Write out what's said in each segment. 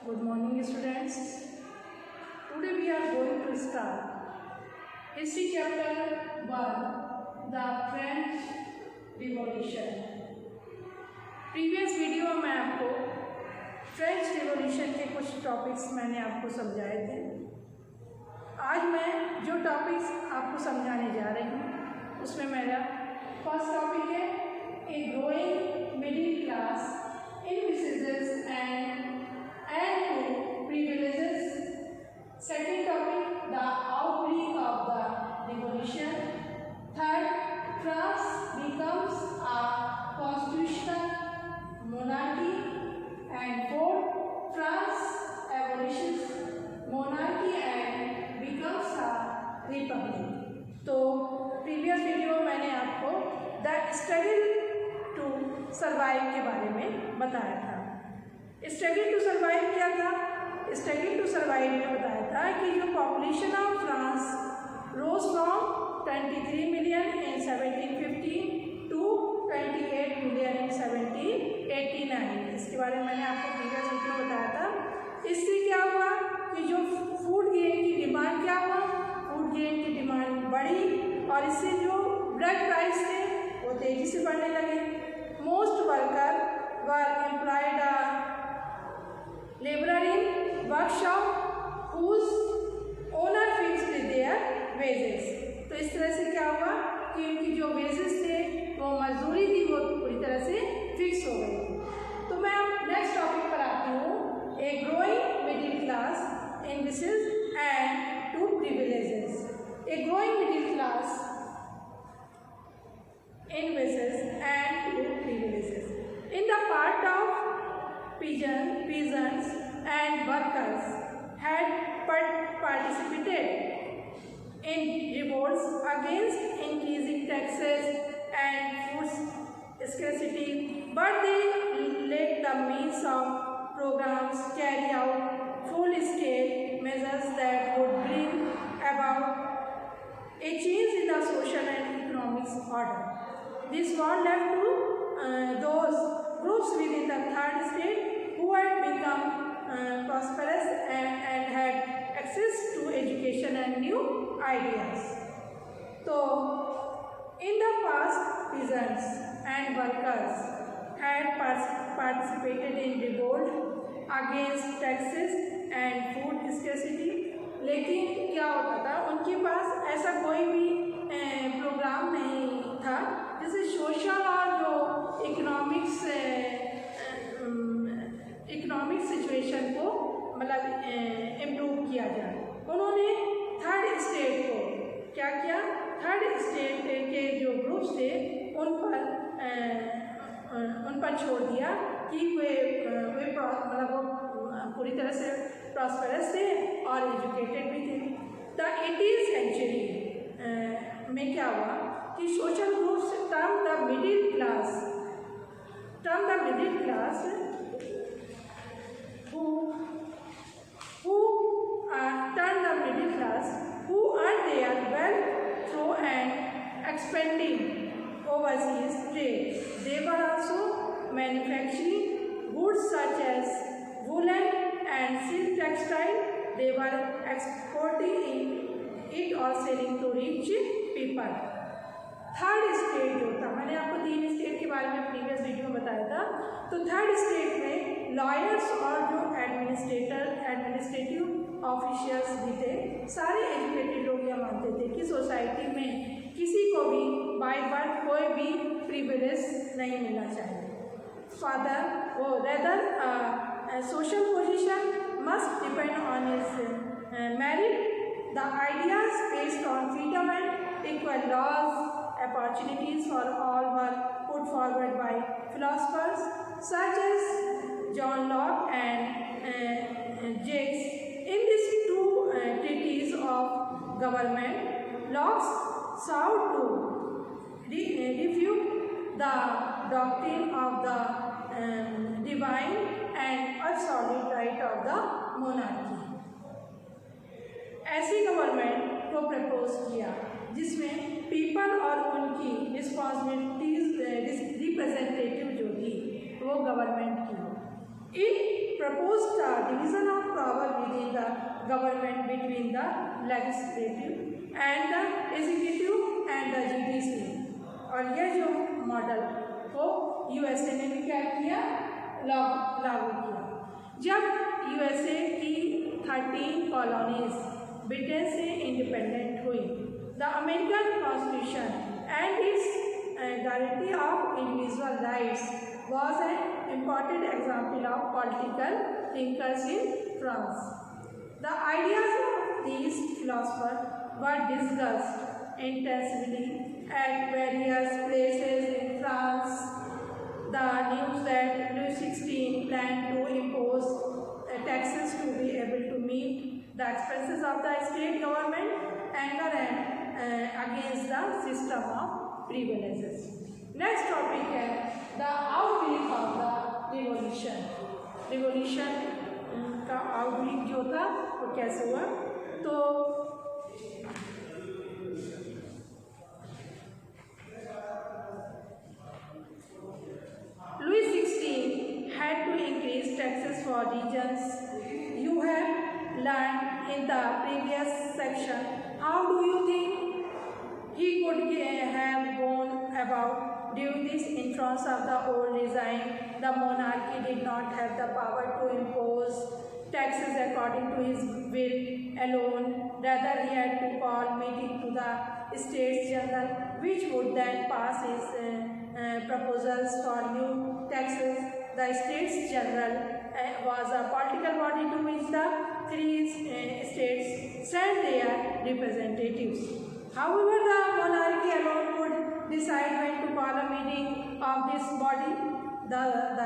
Good morning, students. Today we are going to start History chapter 1, the French Revolution. Previous video में आपको French revolution के कुछ topics मैंने आपको समझाए थे। आज मैं जो टॉपिक्स आपको समझाने जा रही हूँ उसमें मेरा फर्स्ट टॉपिक है a growing middle class envisages and to privileges. Second topic, the outbreak of the revolution. Third, France becomes a constitutional monarchy. And fourth, France abolishes monarchy and becomes a republic. तो previous video मैंने आपको the struggle to survive के बारे में बताया था। Struggle to survive क्या था? स्ट्रगल टू सर्वाइव में बताया था कि जो population of France rose from 23 million in 1750 to 28 million in 1789। इसके बारे में मैंने आपको प्रीवियस वीडियो बताया था। इससे क्या हुआ कि जो फूड गेन की डिमांड क्या हुआ, फूड गेन की डिमांड बढ़ी और इससे जो ब्रेड प्राइस थे वो तेजी से बढ़ने लगे। Most worker were employed laborer in workshop whose owner fixed their wages। तो इस तरह से क्या हुआ कि उनकी जो वेजेस थे वो मजदूरी थी वो पूरी तरह से फिक्स हो गई। तो मैं अब नेक्स्ट टॉपिक पर आती हूँ, a growing middle class envisages end to privileges. A growing middle class envisages end to privileges in the part of peasants and workers had participated in revolts against increasing taxes and food scarcity, but they lacked the means of programs carry out full-scale measures that would bring about a change in the social and economic order. This was left to those groups within the third state who had become prosperous and had access to education and new ideas. So, in the past, peasants and workers had participated in revolt against taxes and food scarcity. लेकिन क्या होता था, उनके पास ऐसा कोई भी programme नहीं था जिससे सोशल और जो इकोनॉमिक सिचुएशन को मतलब इम्प्रूव किया जाए। उन्होंने थर्ड स्टेट को क्या किया, थर्ड स्टेट के जो ग्रुप्स थे उन पर छोड़ दिया कि वे मतलब वो पूरी तरह से प्रॉस्परस थे और एजुकेटेड भी थे। द 18th सेंचुरी में क्या हुआ कि social groups term the middle class who earned their wealth through an expanding overseas trade. They were also manufacturing goods such as woolen and silk textile. They were exporting it or selling to rich people. Third state जो था, मैंने आपको 3 state के बारे में previous video में बताया था। तो थर्ड स्टेट में लॉयर्स और जो एडमिनिस्ट्रेटिव ऑफिशियल्स भी थे, सारे एजुकेटेड लोग यह मानते थे कि सोसाइटी में किसी को भी बाय बर्थ कोई भी प्रिविलेज नहीं मिलना चाहिए। Rather social position must depend on his merit. The ideas based on freedom and equal laws opportunities for all were put forward by philosophers such as John Locke and Jacques. In these two treatises of government, Locke sought to refute the doctrine of the divine and absolute right of the monarchy. ऐसी government को propose किया जिसमें people और उनकी responsibilities representative जो थी वो government की हो। इन proposed a division of power within the government between the legislative and the executive and the judiciary। और यह जो मॉडल को यूएसए ने भी क्या किया, लागू किया। जब यूएसए की 13 कॉलोनीज ब्रिटेन से इंडिपेंडेंट हुई, the American constitution and it's guarantee of individual rights was an important example of political thinkers in France. The ideas of these philosophers were discussed intensively at various places in France. The news that Louis XVI planned to impose taxes to be able to meet the expenses of the state government angered against the system of privileges। Next topic है the outbreak of the revolution. Revolution का outbreak जो था वो कैसे हुआ, तो Louis XVI had to increase taxes for regions। You have learned in the previous section how do you think he could have gone about doing this in France of the old regime। The monarchy did not have the power to impose taxes according to his will alone, rather he had to call meeting to the States General, which would then pass his proposals for new taxes। The States General was a political body to which the 3 states sent their representatives। However, the monarchy alone could decide when to call a meeting of this body। The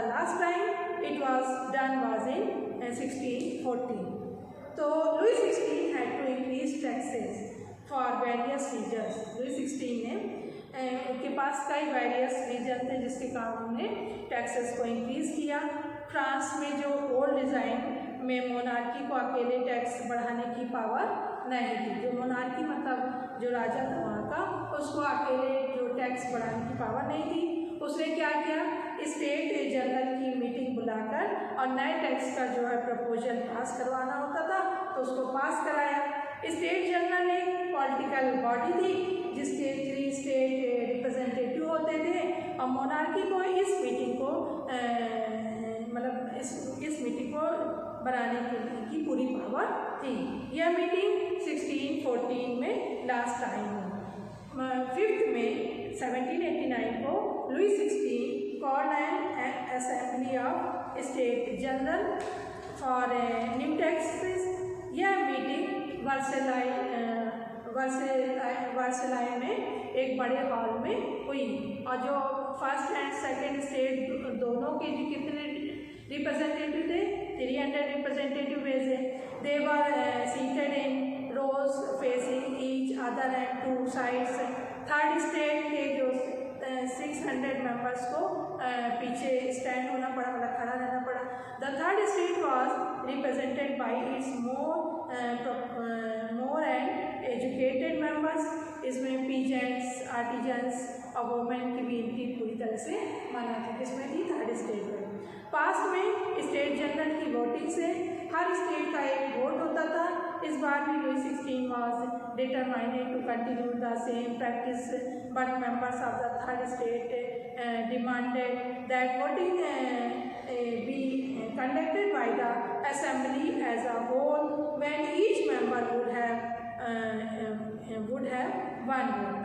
last time it was done was in 1614। तो Louis XVI had to increase taxes for various regions। Louis XVI ने उनके पास कई various reason थे जिसके कारण उन्होंने taxes को increase किया। फ्रांस में जो ओल्ड डिज़ाइन में मोनार्की को अकेले टैक्स बढ़ाने की पावर नहीं थी, जो मोनार्की मतलब जो राजा था वहाँ का, उसको अकेले जो टैक्स बढ़ाने की पावर नहीं थी। उसने क्या किया, स्टेट जनरल की मीटिंग बुलाकर और नए टैक्स का जो है प्रपोजल पास करवाना होता था तो उसको पास कराया। स्टेट जनरल एक पॉलिटिकल बॉडी थी जिसके 3 स्टेट रिप्रेजेंटेटिव होते थे और मोनार्की को इस मीटिंग को मतलब इस मीटिंग को बनाने की पूरी पावर थी। यह मीटिंग 1614 में लास्ट टाइम हुई। 5 मई 1789 को Louis XVI called an assembly of state general for new taxes. यह मीटिंग वर्सलाई में एक बड़े हॉल में हुई और जो फर्स्ट एंड सेकेंड स्टेट दोनों के जो कितने रिप्रेजेंटेटिव थे, 300 रिप्रेजेंटेटिव भेजे। They were seated in rows facing each other and 2 sides. Third estate के जो 600 मेंबर्स को पीछे स्टैंड होना पड़ा, मतलब खड़ा रहना पड़ा। The third state was represented by it's more and educated members. इसमें पीजेंट्स, आर्टिजन्स और वुमेन की भी इनकी पूरी तरह से माना था। किसमें थी? थर्ड स्टेट में। पास्ट में स्टेट जनरल की वोटिंग से हर स्टेट का एक वोट होता था। इस बार भी Louis XVI was determined to continue the same practice, but members of the third state demanded that voting be conducted by the assembly as a whole when each member would have 1 vote।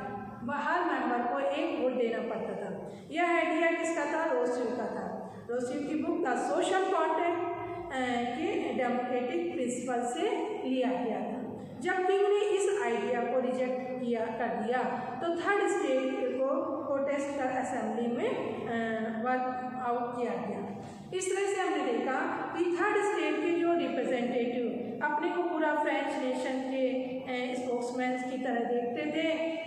Her member को एक vote देना पड़ता था। यह idea किसका था? रोस्यू का था। रोस्यू की बुक द सोशल कॉन्ट्रैक्ट के डेमोक्रेटिक प्रिंसिपल से लिया गया था। जब किंग ने इस आइडिया को रिजेक्ट कर दिया तो थर्ड स्टेट को प्रोटेस्ट कर असेंबली में वर्क आउट किया गया। इस तरह से हमने देखा कि थर्ड स्टेट के जो रिप्रेजेंटेटिव अपने को पूरा फ्रेंच नेशन के स्पोक्समैन की तरह देखते थे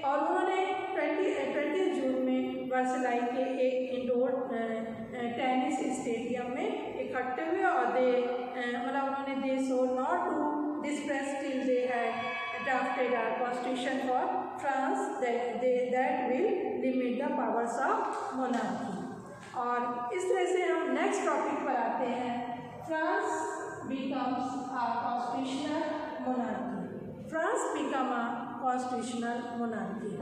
और उन्होंने 20 जून में वर्सलाई के एक इंडोर टेनिस स्टेडियम में इकट्ठे हुए और मतलब उन्होंने they swore not to disperse till they had drafted a constitution for France that will limit the powers of monarchy. और इस तरह से हम नेक्स्ट टॉपिक पर आते हैं। France becomes a constitutional monarchy. France become a constitutional monarchy.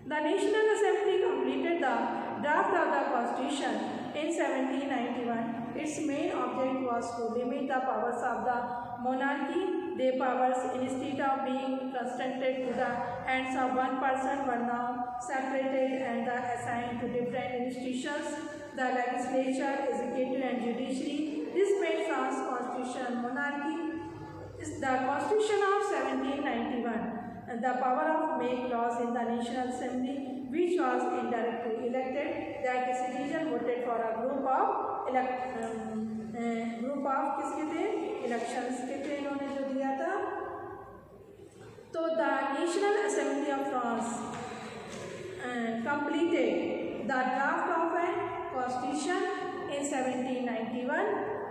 The National Assembly completed the draft of the Constitution in 1791. Its main object was to limit the powers of the monarchy. Their powers, instead of being concentrated to the hands of one person, were now separated and assigned to different institutions: the legislature, executive, and judiciary. This made France constitutional monarchy. The Constitution of 1791. The power of make laws in the National Assembly, which was indirectly elected, that the citizen voted for a group of किसके थे, elections के थे, इन्होंने जो दिया था. तो the National Assembly of France completed the draft of a constitution in 1791.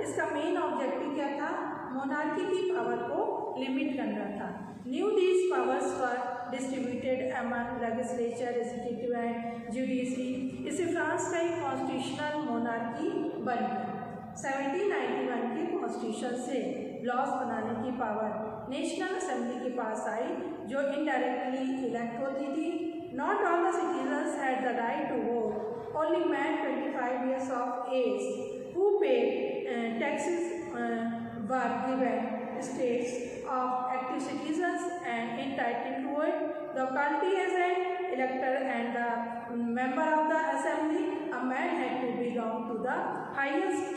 इसका मेन ऑब्जेक्टिव क्या था? मोनार्की की पावर को लिमिट करना था. New these powers were distributed among legislature, executive and judiciary. इससे फ्रांस का एक कॉन्स्टिट्यूशनल मोनार्की बन गया. 1791 के कॉन्स्टिट्यूशन से लॉज बनाने की पावर नेशनल असेंबली के पास आई, जो इनडायरेक्टली इलेक्ट होती थी. Not all the citizens had the right to vote. Only men 25 years of age who paid taxes were given status of active citizens and entitled to it. The locality as an elector and the member of the assembly, a man had to belong to the highest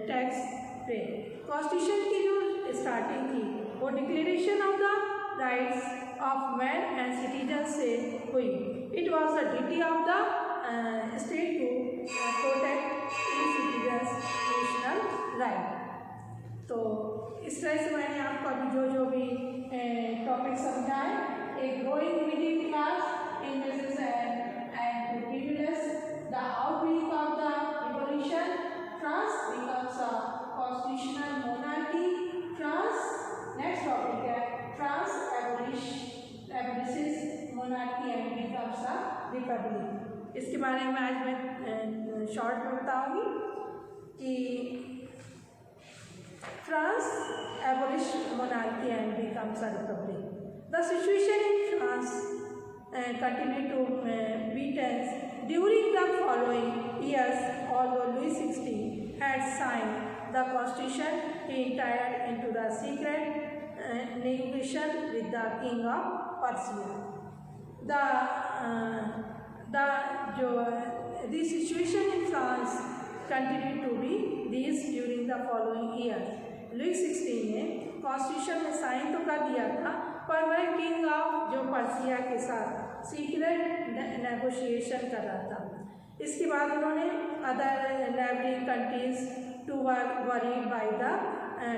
tax rate. Constitution की जो starting थी वो declaration of the rights of man and citizen से हुई. It was the duty of the state to protect citizens national right. तो इस तरह से मैंने आपको अभी जो भी टॉपिक समझाए, एक growing middle class in this end privilege the outbreak of the revolution, France becomes a constitutional monarchy. France next topic है France abolishes monarchy and becomes a republic. इसके बारे में आज मैं शॉर्ट में बताऊंगी कि France abolished monarchy and becomes a republic. The situation in France continued to be tense during the following years. Although Louis XVI had signed the constitution, he entered into the secret negotiation with the king of Persia. The situation in France continued to be this during the following years. Louis 16 ने constitution में sign तो कर दिया था, पर वह king of जो Persia के साथ सीक्रेट नेगोशिएशन कर रहा था. इसके बाद उन्होंने other neighbouring countries to were worried by the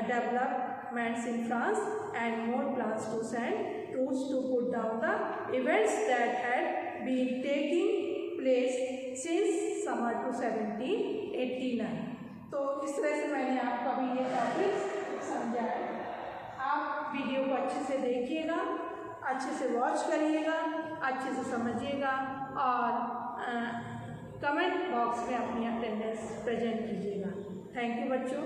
developments in France and more plans to send troops to put down the events that had been taking place since summer to 1789. तो इस तरह से मैंने आपको अभी ये टॉपिक समझाया. आप वीडियो को अच्छे से देखिएगा, अच्छे से वॉच करिएगा, अच्छे से समझिएगा और कमेंट बॉक्स में अपनी अटेंडेंस प्रेजेंट कीजिएगा. थैंक यू बच्चों.